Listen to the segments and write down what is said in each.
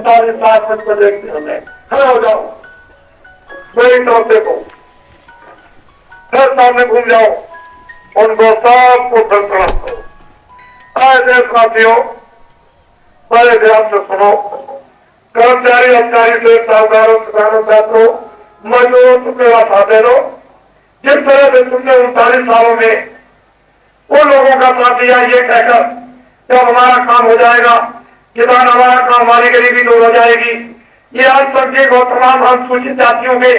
39 minute को देखते हमें, खड़े हो जाओ, मेरी तरफ देखो, फिर सामने घूम जाओ, उनको सबको फिर प्रणाम करो। आए देशवासियों, बड़े ध्यान से सुनो, कर्मचारी अधिकारी से सावधानों किसानों छात्रों मजदूरों को मेरा साथ दे दो। जिस तरह से तुमने 39 सालों में उन लोगों का साथ दिया ये कहकर जब हमारा काम हो जाएगा, किसान हमारा काम, हमारी गरीबी दूर हो जाएगी, ये अल्पसंख्यक और तमाम अनुसूचित जातियों के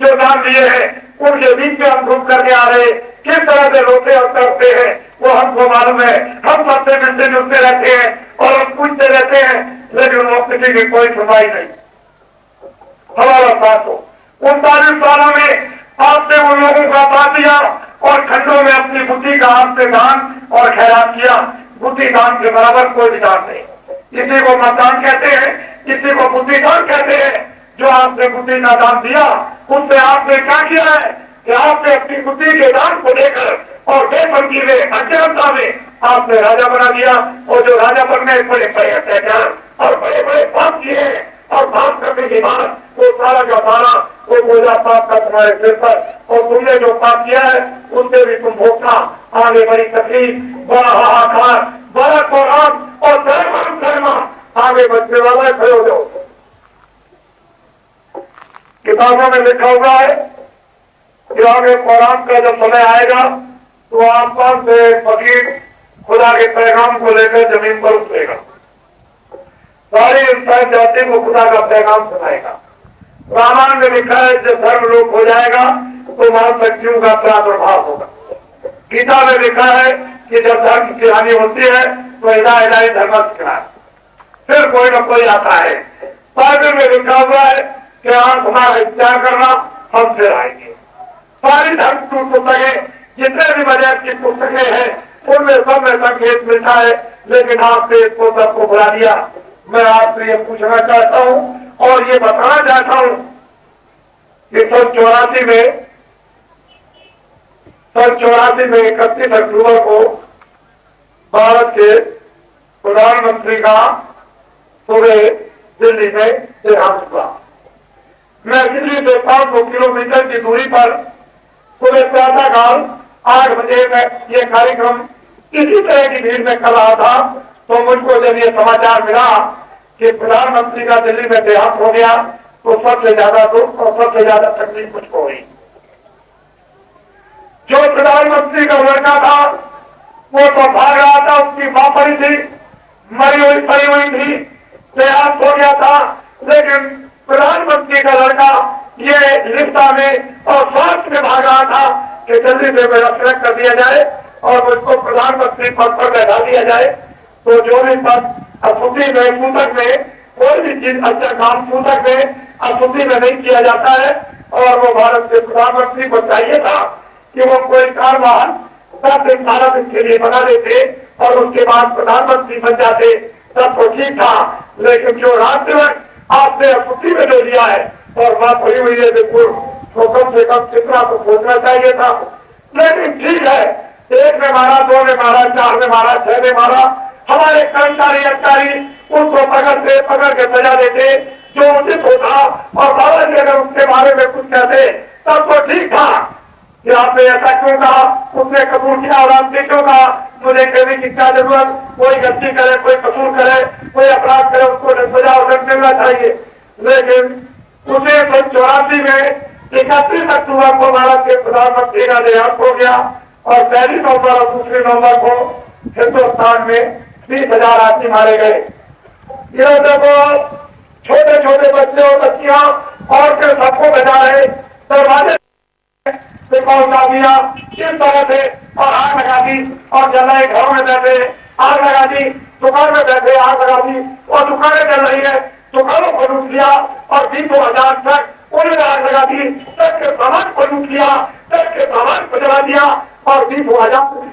जो दान दिए हैं उनके बीच में हम घूम करके आ रहे, किस तरह से रोते और करते हैं वो हमको मालूम है। हम सबसे मिलते जुलते रहते हैं और हम पूछते रहते हैं, लेकिन वो किसी की कोई सुनवाई नहीं। हमारा साथ हो। 39 सालों में आपने उन लोगों का साथ दिया और खंडों में अपनी बुद्धि का आपने दान और खैरात किया। बुद्धि दान के बराबर कोई भी दान नहीं। किसी को मतदान कहते हैं, किसी को बुद्धि दान कहते हैं। जो आपने बुद्धि का दान दिया उससे आपने क्या किया है कि आपने अपनी बुद्धि के दान को लेकर और बेफर्जी में, अज्ञानता में आपने राजा बना दिया। और जो राजा बनने बड़े बड़े अत्याचार और बड़े बड़े पाप किए और पाप करने के बाद वो सारा का सारा वो बोझा पाप का तुम्हारे सिर पर, और तुमने जो पाप किया है उससे भी तुम भोगना। आगे बड़ी तकलीफ, बड़ा हाहाकार, बड़ा कोराम और धर्मा आगे बचने वाला है। खड़े हो जाओ। किताबों में लिखा हुआ है कि आगे कुरान का जब समय आएगा तो आसमान से फकीर खुदा के पैगाम को लेकर जमीन पर उतरेगा, सारी इंसान जाति को खुदा का पैगाम सुनाएगा। रामायण में लिखा है जब धर्म लोप हो जाएगा तो महान शक्तियों का प्रादुर्भाव होगा। गीता में लिखा है कि जब धर्म की हानि होती है तो इलाही धर्म सिखाए, फिर कोई न कोई आता है। बाइबल में लिखा हुआ है कि आप हमारा इख्तियार करना, हम फिर आएंगे। सारी धर्म की पुस्तकें, जितने भी मजहब की पुस्तकें हैं उनमें सब में संकेत मिलता है, लेकिन आपने इसको सबको बुला दिया। मैं आपसे ये पूछना चाहता हूँ और ये बताना चाहता हूँ कि सन 84 में 31 अक्टूबर को भारत के प्रधानमंत्री का सुबह दिल्ली में देहांत हुआ। मैं दिल्ली से 500 किलोमीटर की दूरी पर सुबह प्रातःकाल 8 बजे में ये कार्यक्रम इसी तरह की भीड़ में कर रहा था, तो मुझको जब ये समाचार मिला कि प्रधानमंत्री का दिल्ली में देहांत हो गया तो सबसे ज्यादा दुख और सबसे ज्यादा तकलीफ मुझको हुई। जो प्रधानमंत्री का लड़का था वो तो भाग रहा था, उसकी मां पड़ी थी, पड़ी हुई थी, देहांत हो गया था, लेकिन प्रधानमंत्री का लड़का ये लिफ्टा में और स्वास्थ्य में भाग रहा था कि जल्दी से मेरा सिलेक्ट कर दिया जाए और मुझको प्रधानमंत्री पद पर बैठा दिया जाए। तो जो भी पद अशुद्धि में, सूतक में, कोई भी चीज अच्छा काम सूतक में, अशुद्धि में नहीं किया जाता है। और वो भारत के प्रधानमंत्री को चाहिए था कि वो कोई कारवान 10 दिन 12 दिन के लिए बना देते और उसके बाद प्रधानमंत्री बन जाते, तब तो ठीक था। लेकिन जो राज्य आपने अशुद्धि में ले लिया है और बात हुई हुई है बिल्कुल, तो कम से कम कितना तो सोचना चाहिए था। लेकिन ठीक है, 1 ने मारा, 2 ने मारा, 4 ने मारा, 6 ने मारा, हमारे कर्मचारी अधिकारी उसको पकड़ के सजा देते जो उचित होता। और बाबा जी अगर उसके बारे में कुछ कहते तब तो ठीक था कि आपने ऐसा क्यों कहा, उसने कसूर किया और आपने क्यों कहा। मुझे कहने की क्या जरूरत, कोई गलती करे, कोई कसूर करे, कोई अपराध करे, उसको सजा और दंड मिलना चाहिए। लेकिन उसे 84 में 31 अक्टूबर को भारत के प्रधानमंत्री का देहांत हो गया और पहली नवंबर और दूसरी नवंबर को हिंदुस्तान में 20,000 आदमी मारे गए। ये देखो, छोटे छोटे बच्चे और बच्चियां और फिर सबको बजा रहे, दरवाजे से पहुंचा दिया किस तरह से और आग लगा दी और जलाए। घरों में बैठे आग लगा दी, दुकान में बैठे आग लगा दी और दुकानें जल रही है, दुकानों को लूट लिया और 20,000 तक उन्होंने आग लगा दी, तक के सामान को लूट लिया, तक के सामान को जला दिया और 20,000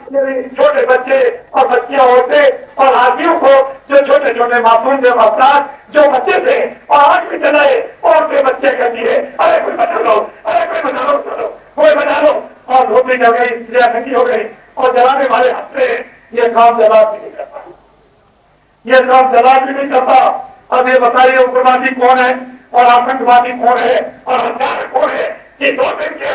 छोटे बच्चे और बच्चियां, औरतें और आदमियों को, जो छोटे छोटे मासूम जो अपराध जो बच्चे थे और आग में जलाए और के बच्चे कर दिए। अरे कोई बचा लो, अरे कोई बचा लो, कोई बचा लो। और धोती जल गई, स्त्रियां ठंडी हो गई और जलाने वाले हंसते। ये काम जलाद भी नहीं करता, ये काम जलाद भी नहीं करता। अब ये बताइए उग्रवादी कौन है और आतंकवादी कौन है और हत्यारा कौन है? ये 2 दिन के